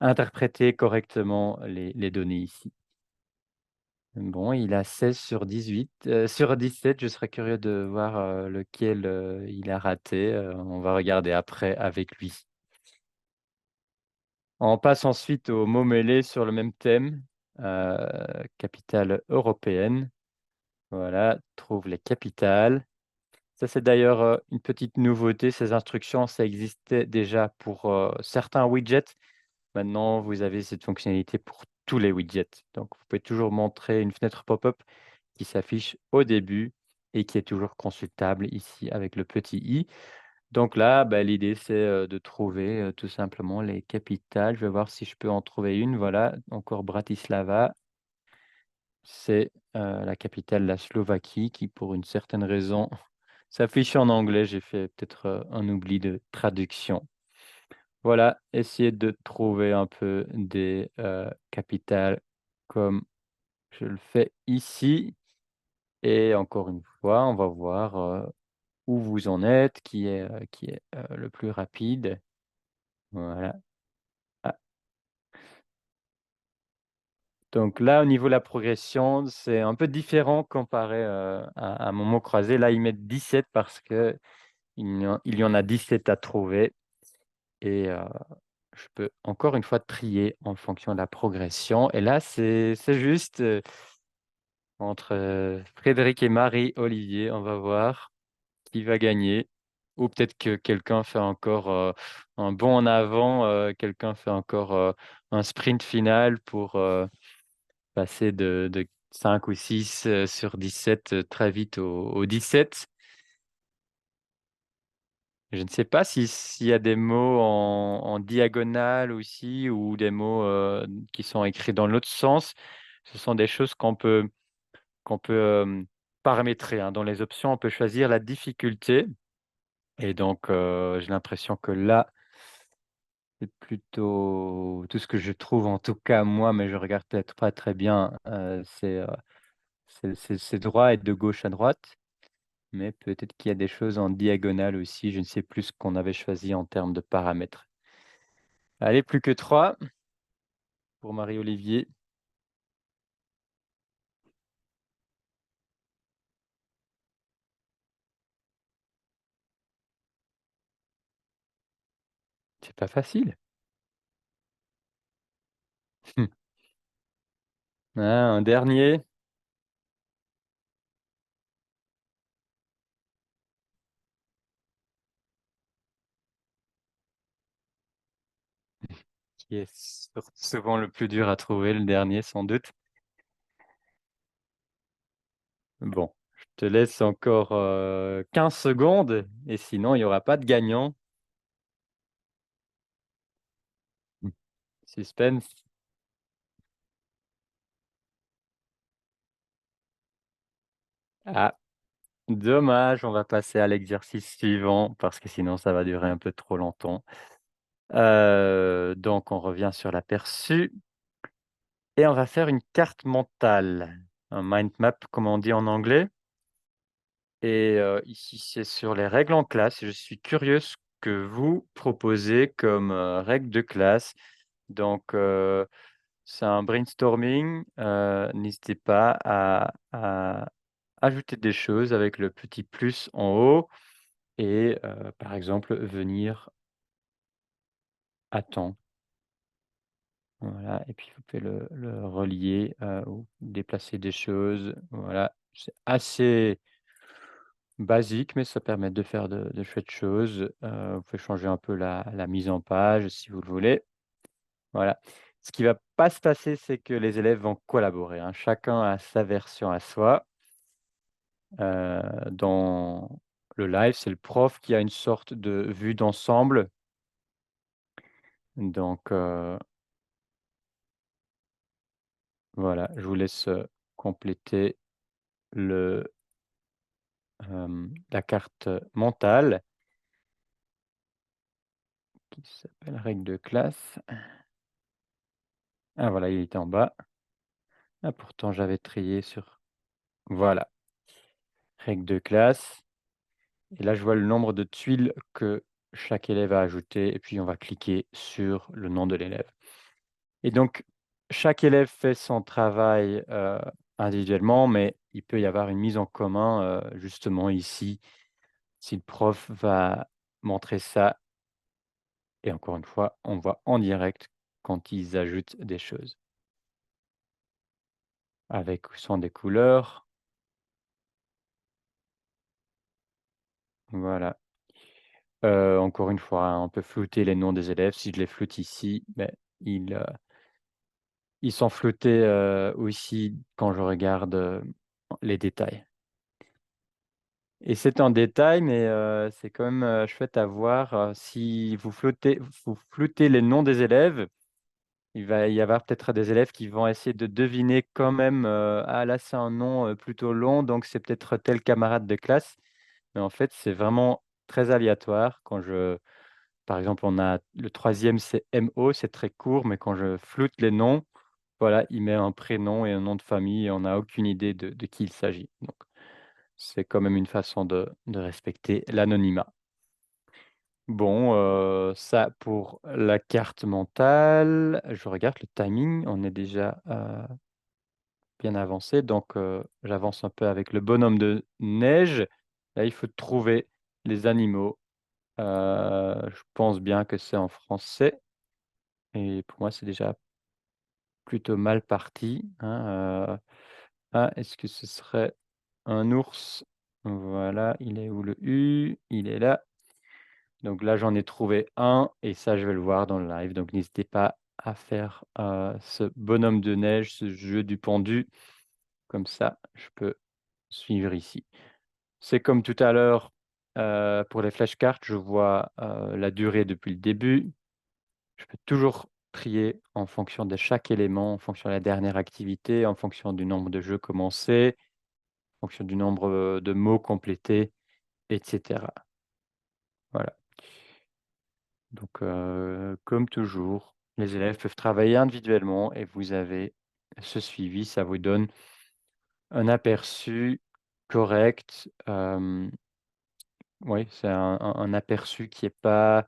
interpréter correctement les données ici. Bon, il a 16 sur 18, sur 17. Je serais curieux de voir, lequel, il a raté, on va regarder après avec lui. On passe ensuite aux mots mêlés sur le même thème, capitale européenne. Voilà, trouve les capitales. Ça, c'est d'ailleurs une petite nouveauté. Ces instructions, ça existait déjà pour certains widgets. Maintenant, vous avez cette fonctionnalité pour tous les widgets. Donc, vous pouvez toujours montrer une fenêtre pop-up qui s'affiche au début et qui est toujours consultable ici avec le petit i. Donc là, bah, l'idée, c'est de trouver tout simplement les capitales. Je vais voir si je peux en trouver une. Voilà, encore Bratislava. C'est la capitale de la Slovaquie qui, pour une certaine raison, s'affiche en anglais. J'ai fait peut-être un oubli de traduction. Voilà, essayez de trouver un peu des capitales comme je le fais ici. Et encore une fois, on va voir où vous en êtes, qui est le plus rapide. Voilà. Ah, donc là, au niveau de la progression, c'est un peu différent comparé à mon mot croisé. Là, ils mettent 17 parce que il y en a 17 à trouver. Et je peux encore une fois trier en fonction de la progression. Et là, c'est juste entre Frédéric et Marie-Olivier. On va voir qui va gagner. Ou peut-être que quelqu'un fait encore un bond en avant, quelqu'un fait encore un sprint final pour passer de 5 ou 6 sur 17 très vite au 17. Je ne sais pas s'il y a des mots en diagonale aussi ou des mots qui sont écrits dans l'autre sens. Ce sont des choses qu'on peut paramétrer, hein. Dans les options, on peut choisir la difficulté et donc j'ai l'impression que là, c'est plutôt tout ce que je trouve, en tout cas moi, mais je regarde peut-être pas très bien, c'est droit et de gauche à droite, mais peut-être qu'il y a des choses en diagonale aussi. Je ne sais plus ce qu'on avait choisi en termes de paramètres. Allez, plus que 3 pour Marie-Olivier. C'est pas facile. Ah, un dernier qui est souvent le plus dur à trouver, le dernier sans doute. Bon, je te laisse encore 15 secondes et sinon il y aura pas de gagnant. Suspense. Ah, dommage, on va passer à l'exercice suivant parce que sinon ça va durer un peu trop longtemps. Donc on revient sur l'aperçu et on va faire une carte mentale, un mind map comme on dit en anglais. Et ici, c'est sur les règles en classe. Je suis curieux ce que vous proposez comme, règles de classe. Donc c'est un brainstorming, n'hésitez pas à ajouter des choses avec le petit plus en haut et par exemple, venir à temps. Voilà et puis vous pouvez le relier, ou déplacer des choses. Voilà, c'est assez basique, mais ça permet de faire de chouettes choses. Vous pouvez changer un peu la mise en page si vous le voulez. Voilà. Ce qui va pas se passer, c'est que les élèves vont collaborer, hein. Chacun a sa version à soi. Dans le live, c'est le prof qui a une sorte de vue d'ensemble. Donc voilà, je vous laisse, compléter le, la carte mentale qui s'appelle règle de classe. Ah voilà, il était en bas. Ah pourtant j'avais trié sur voilà, règle de classe et là je vois le nombre de tuiles que chaque élève a ajouté et puis on va cliquer sur le nom de l'élève et donc chaque élève fait son travail, individuellement, mais il peut y avoir une mise en commun, justement ici, si le prof va montrer ça et encore une fois, on voit en direct quand ils ajoutent des choses, avec ou sans des couleurs. Voilà. Encore une fois, hein, on peut flouter les noms des élèves. Si je les floute ici, beh, ils sont floutés, aussi quand je regarde, les détails. Et c'est un détail, mais c'est quand même, chouette à voir, si vous floutez les noms des élèves, il va y avoir peut-être des élèves qui vont essayer de deviner quand même, «Ah là, c'est un nom, plutôt long, donc c'est peut-être tel camarade de classe». Mais en fait, c'est vraiment très aléatoire. Par exemple, on a le troisième, c'est MO, c'est très court, mais quand je floute les noms, voilà, il met un prénom et un nom de famille et on n'a aucune idée de qui il s'agit. Donc c'est quand même une façon de respecter l'anonymat. Bon, ça pour la carte mentale. Je regarde le timing, on est déjà, bien avancé, donc j'avance un peu avec le bonhomme de neige. Là, il faut trouver les animaux. Je pense bien que c'est en français et pour moi, c'est déjà plutôt mal parti, hein, ah, est-ce que ce serait un ours? Voilà, il est où le U? Il est là. Donc là, j'en ai trouvé un et ça, je vais le voir dans le live. Donc n'hésitez pas à faire, ce bonhomme de neige, ce jeu du pendu. Comme ça, je peux suivre ici. C'est comme tout à l'heure, pour les flashcards, je vois, la durée depuis le début. Je peux toujours trier en fonction de chaque élément, en fonction de la dernière activité, en fonction du nombre de jeux commencés, en fonction du nombre, de mots complétés et cetera. Voilà. Donc, comme toujours, les élèves peuvent travailler individuellement et vous avez ce suivi, ça vous donne un aperçu correct, oui, c'est un aperçu qui est pas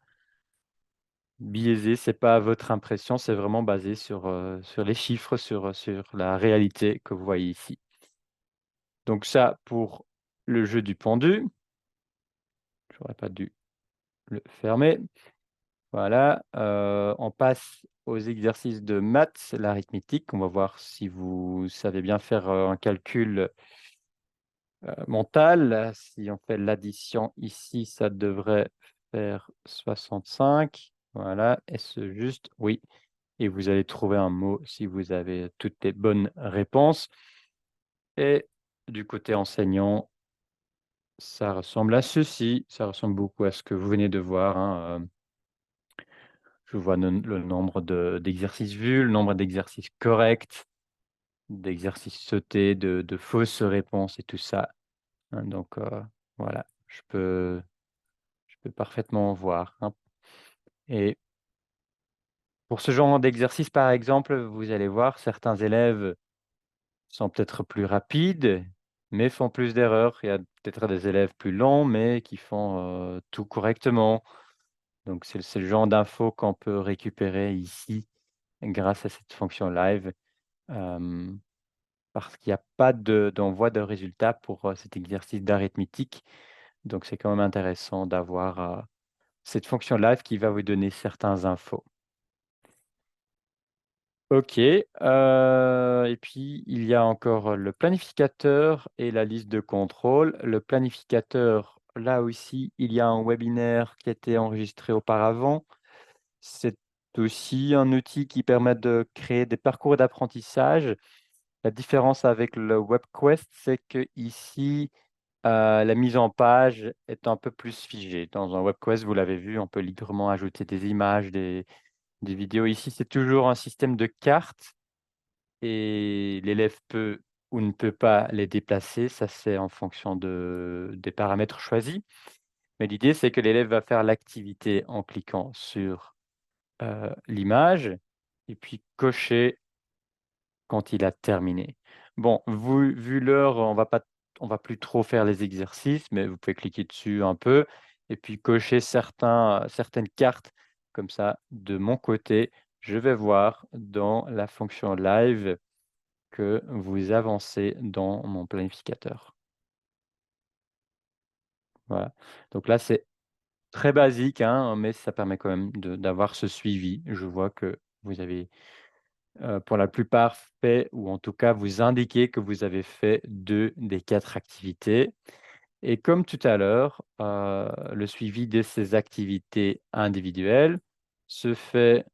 biaisé, c'est pas votre impression, c'est vraiment basé sur les chiffres, sur la réalité que vous voyez ici. Donc ça pour le jeu du pendu, j'aurais pas dû le fermer. Voilà, on passe aux exercices de maths, l'arithmétique. On va voir si vous savez bien faire, un calcul, mental. Si on fait l'addition ici, ça devrait faire 65. Voilà, est-ce juste? Oui, et vous allez trouver un mot si vous avez toutes les bonnes réponses et du côté enseignant, ça ressemble à ceci. Ça ressemble beaucoup à ce que vous venez de voir, hein, je vois le nombre d'exercices vus, le nombre d'exercices corrects, d'exercices sautés, de fausses réponses et tout ça, hein, donc voilà, je peux parfaitement voir, hein, et pour ce genre d'exercice, par exemple, vous allez voir certains élèves sont peut-être plus rapides, mais font plus d'erreurs. Il y a peut-être des élèves plus lents, mais qui font, tout correctement. Donc c'est le genre d'infos qu'on peut récupérer ici grâce à cette fonction live, hem, parce qu'il y a pas d'envoi de résultats pour, cet exercice d'arithmétique. Donc c'est quand même intéressant d'avoir, cette fonction live qui va vous donner certains infos. OK, et puis il y a encore le planificateur et la liste de contrôle. Le planificateur, là aussi, il y a un webinaire qui a été enregistré auparavant. C'est aussi un outil qui permet de créer des parcours d'apprentissage. La différence avec le WebQuest, c'est qu'ici, la mise en page est un peu plus figée. Dans un WebQuest, vous l'avez vu, on peut librement ajouter des images, des vidéos. Ici, c'est toujours un système de cartes et l'élève peut ou ne peut pas les déplacer. Ça, c'est en fonction des paramètres choisis. Mais l'idée, c'est que l'élève va faire l'activité en cliquant sur, l'image et puis cocher quand il a terminé. Bon, vu l'heure, on va plus trop faire les exercices, mais vous pouvez cliquer dessus un peu et puis cocher certaines cartes. Comme ça, de mon côté, je vais voir dans la fonction live que vous avancez dans mon planificateur. Voilà. Donc là, c'est très basique, hein, mais ça permet quand même d'avoir ce suivi. Je vois que vous avez, pour la plupart fait ou en tout cas vous indiquez que vous avez fait 2 des 4 activités et comme tout à l'heure, le suivi de ces activités individuelles se fait,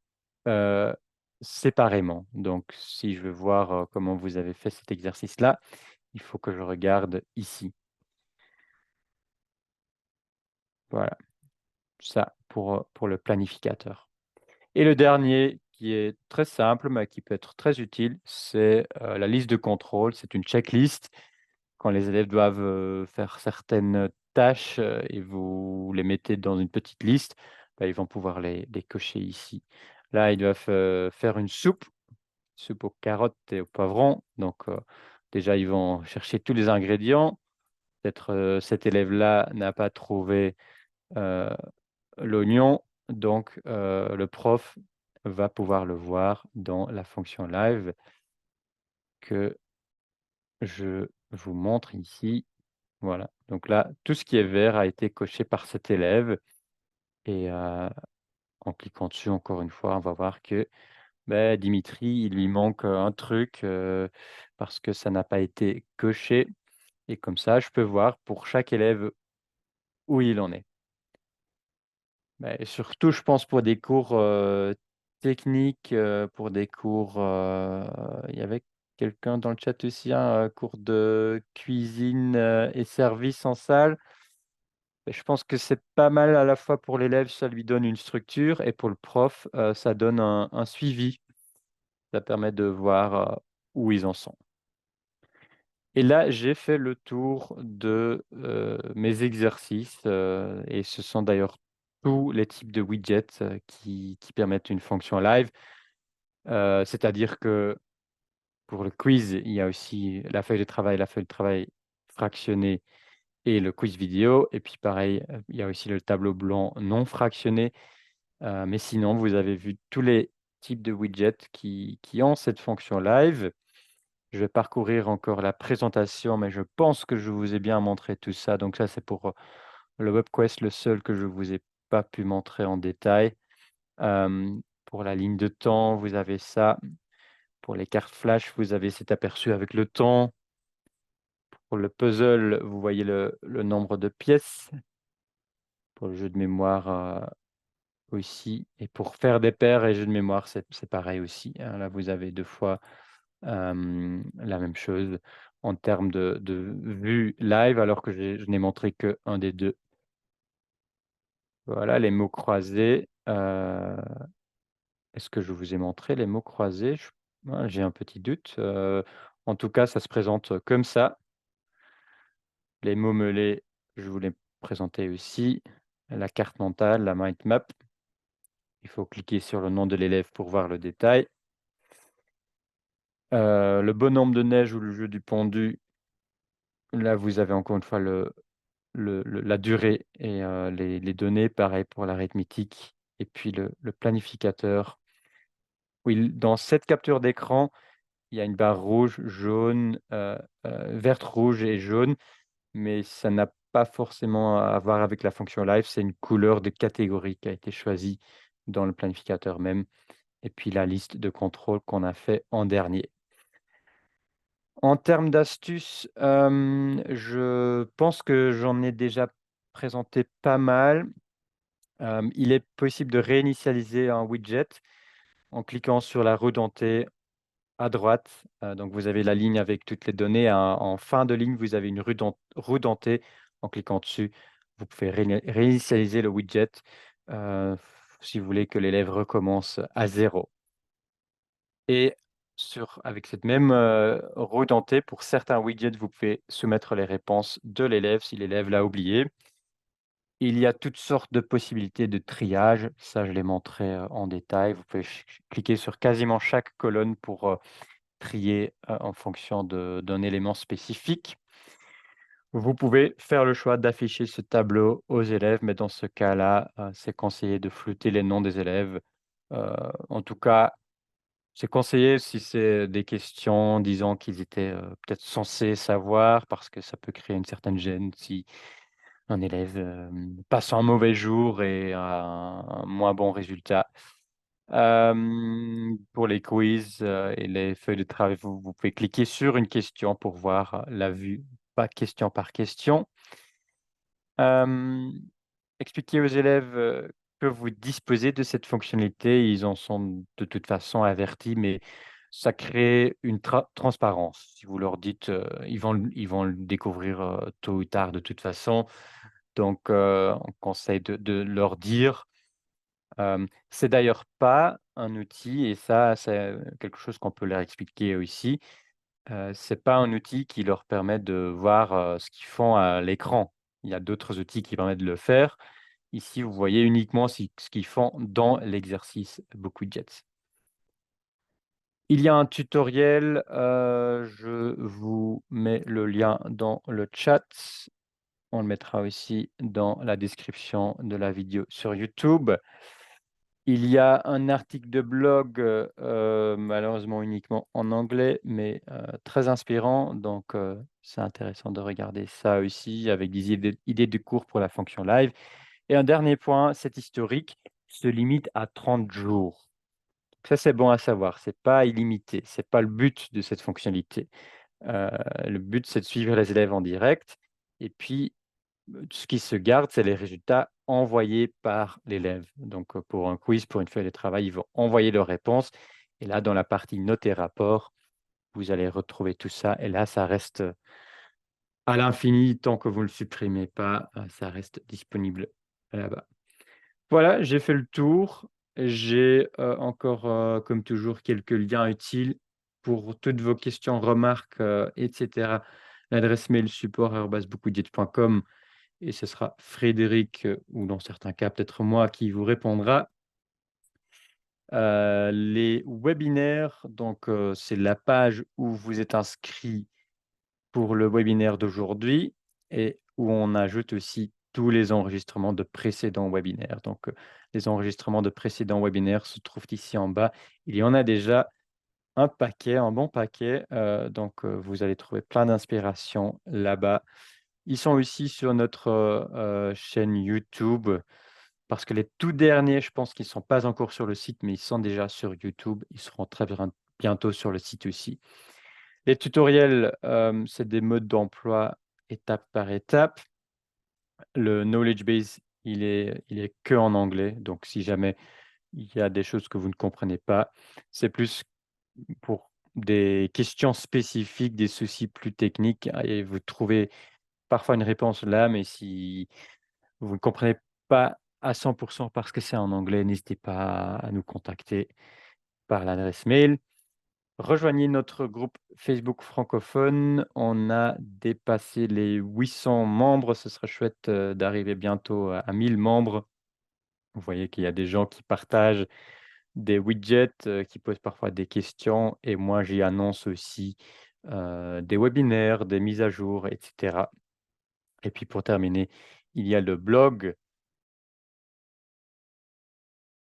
heu, séparément. Donc si je veux voir, comment vous avez fait cet exercice-là, il faut que je regarde ici. Voilà, ça pour le planificateur. Et le dernier qui est très simple, mais qui peut être très utile, c'est, la liste de contrôle. C'est une checklist quand les élèves doivent, faire certaines tâches, et vous les mettez dans une petite liste, bah, ils vont pouvoir les cocher ici. Là, ils doivent, faire une soupe aux carottes et aux poivrons, donc déjà, ils vont chercher tous les ingrédients. Peut-être, cet élève-là n'a pas trouvé, heu, l'oignon, donc le prof va pouvoir le voir dans la fonction live que je vous montre ici. Voilà, donc là, tout ce qui est vert a été coché par cet élève et en cliquant dessus, encore une fois, on va voir que, beh, Dimitri, il lui manque, un truc, parce que ça n'a pas été coché et comme ça, je peux voir pour chaque élève où il en est. Bah et surtout, je pense pour des cours, techniques, pour des cours, il y avait quelqu'un dans le chat aussi, hein, cours de cuisine, et service en salle. Et je pense que c'est pas mal à la fois pour l'élève, ça lui donne une structure et pour le prof, ça donne un suivi. Ça permet de voir, où ils en sont. Et là, j'ai fait le tour de, mes exercices, et ce sont d'ailleurs tous les types de widgets, qui permettent une fonction live. C'est-à-dire que pour le quiz, il y a aussi la feuille de travail fractionnée et le quiz vidéo et puis pareil, il y a aussi le tableau blanc non fractionné. Mais sinon, vous avez vu tous les types de widgets qui ont cette fonction live. Je vais parcourir encore la présentation, mais je pense que je vous ai bien montré tout ça. Donc ça, c'est pour, le WebQuest, le seul que je ne vous ai pas pu montrer en détail. Pour la ligne de temps, vous avez ça. Pour les cartes flash, vous avez cet aperçu avec le temps. Pour le puzzle, vous voyez le nombre de pièces. Pour le jeu de mémoire, aussi et pour faire des paires et jeux de mémoire, c'est pareil aussi, hein. Là, vous avez 2 fois, la même chose en termes de vue live, alors que je n'ai montré qu'1 des 2. Voilà, les mots croisés, est-ce que je vous ai montré les mots croisés? J'ai un petit doute, en tout cas, ça se présente comme ça. Les mots melés, je vous l'ai présenté aussi. La carte mentale, la mind map. Il faut cliquer sur le nom de l'élève pour voir le détail. Le bonhomme de neige ou le jeu du pendu, là, vous avez encore une fois la durée et les données. Pareil pour l'arithmétique et puis le planificateur. Oui, dans cette capture d'écran, il y a une barre rouge, jaune, verte, rouge et jaune, mais ça n'a pas forcément à voir avec la fonction live. C'est une couleur de catégorie qui a été choisie dans le planificateur même et puis la liste de contrôle qu'on a fait en dernier. En termes d'astuces, je pense que j'en ai déjà présenté pas mal. Il est possible de réinitialiser un widget en cliquant sur la roue dentée à droite. Donc vous avez la ligne avec toutes les données. En fin de ligne, vous avez une roue dentée. En cliquant dessus, vous pouvez réinitialiser le widget, heu, si vous voulez que l'élève recommence à zéro. Et avec cette même, roue dentée, pour certains widgets, vous pouvez soumettre les réponses de l'élève si l'élève l'a oublié. Il y a toutes sortes de possibilités de triage, ça je l'ai montré, en détail. Vous pouvez cliquer sur quasiment chaque colonne pour, trier, en fonction d'un élément spécifique. Vous pouvez faire le choix d'afficher ce tableau aux élèves, mais dans ce cas-là, c'est conseillé de flouter les noms des élèves. En tout cas, c'est conseillé si c'est des questions disant qu'ils étaient, peut-être censés savoir parce que ça peut créer une certaine gêne si un élève, passe un mauvais jour et a un moins bon résultat. Pour les quiz et les feuilles de travail, vous pouvez cliquer sur une question pour voir la vue, pas question par question. Euh, Expliquez aux élèves que vous disposez de cette fonctionnalité. Ils en sont de toute façon avertis, mais ça crée une transparence. Si vous leur dites, ils vont le découvrir tôt ou tard de toute façon. Donc, on conseille de leur dire. C'est d'ailleurs pas un outil, et ça, c'est quelque chose qu'on peut leur expliquer aussi. C'est pas un outil qui leur permet de voir ce qu'ils font à l'écran. Il y a d'autres outils qui permettent de le faire. Ici, vous voyez uniquement ce qu'ils font dans l'exercice Beaucoup de Jets. Il y a un tutoriel, je vous mets le lien dans le chat. On le mettra aussi dans la description de la vidéo sur YouTube. Il y a un article de blog, malheureusement uniquement en anglais, mais très inspirant. Donc, c'est intéressant de regarder ça aussi avec des idées de cours pour la fonction live. Et un dernier point, cet historique se limite à 30 jours. Ça, c'est bon à savoir. C'est pas illimité. C'est pas le but de cette fonctionnalité. Heu, le but, c'est de suivre les élèves en direct et puis, ce qui se garde, c'est les résultats envoyés par l'élève. Donc, pour un quiz, pour une feuille de travail, ils vont envoyer leurs réponses et là, dans la partie notes et rapports, vous allez retrouver tout ça et là, ça reste, à l'infini tant que vous ne le supprimez pas, ça reste disponible là-bas. Voilà, j'ai fait le tour. J'ai, encore, comme toujours, quelques liens utiles pour toutes vos questions, remarques, et cetera. L'adresse mail support@beaucoup-diète.com et ce sera Frédéric, ou dans certains cas, peut-être moi, qui vous répondra. Les webinaires, donc, c'est la page où vous êtes inscrit pour le webinaire d'aujourd'hui et où on ajoute aussi tous les enregistrements de précédents webinaires. Donc, les enregistrements de précédents webinaires se trouvent ici en bas. Il y en a déjà un paquet, un bon paquet, donc vous allez trouver plein d'inspiration là-bas. Ils sont aussi sur notre, chaîne YouTube parce que les tout derniers, je pense qu'ils ne sont pas encore sur le site, mais ils sont déjà sur YouTube. Ils seront très bientôt sur le site aussi. Les tutoriels, c'est des modes d'emploi étape par étape. Le knowledge base, il est que en anglais, donc si jamais il y a des choses que vous ne comprenez pas, c'est plus pour des questions spécifiques, des soucis plus techniques et vous trouvez parfois une réponse là, mais si vous ne comprenez pas à 100 parce que c'est en anglais, n'hésitez pas à nous contacter par l'adresse mail. Rejoignez notre groupe Facebook francophone. On a dépassé les 800 membres. Ce serait chouette d'arriver bientôt à 1000 membres. Vous voyez qu'il y a des gens qui partagent des widgets, qui posent parfois des questions. Et moi, j'y annonce aussi des webinaires, des mises à jour, etc. Et puis pour terminer, il y a le blog